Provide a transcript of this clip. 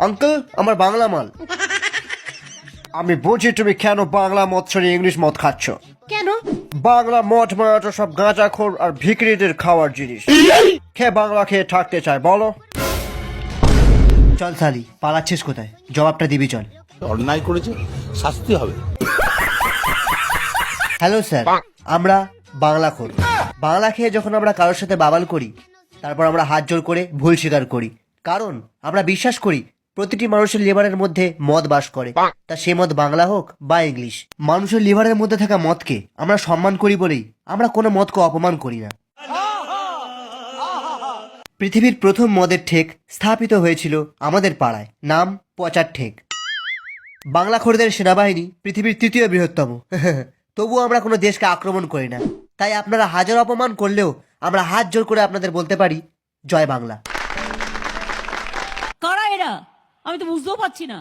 Uncle আমার বাংলা মাল। আমি বুঝি তুমি কেন বাংলা মদ ছেড়ে ইংলিশ মদ খাচ্ছ। কেন? বাংলা মদ মারাটা সব গাঁজাখোর আর ভিখিরিদের খাওয়ার জিনিস। খেয়ে বাংলা খেয়ে থাকতে চায় বলো। চল সালি, পালাচ্ছিস কোথায়? জবাবটা দিবি চল। অন্যায় করেছে, শাস্তি হবে। হ্যালো স্যার, আমরা বাংলাখোর। বাংলা খেয়ে যখন আমরা কারোর সাথে বাবাল করি, তারপর আমরা হাত জোর করে ভুল স্বীকার করি, কারণ আমরা বিশ্বাস করি প্রতিটি মানুষের লিভারের মধ্যে মদ বাস করে, তা সে মদ বাংলা হোক বা ইংলিশ। মানুষের লিভারের মধ্যে থাকা মদকে আমরা সম্মান করি বলেই আমরা কোনো মদকে অপমান করি না। পৃথিবীর প্রথম মদের ঠেক স্থাপিত হয়েছিল আমাদের পাড়ায়, নাম পচার ঠেক। বাংলাখোরদের সেনাবাহিনী পৃথিবীর তৃতীয় বৃহত্তম। তবুও আমরা কোনো দেশকে আক্রমণ করি না, তাই আপনারা হাজার অপমান করলেও আমরা হাত জোর করে আপনাদের বলতে পারি জয় বাংলা। কারা এরা? আমি তো বুঝতেও পারছি না।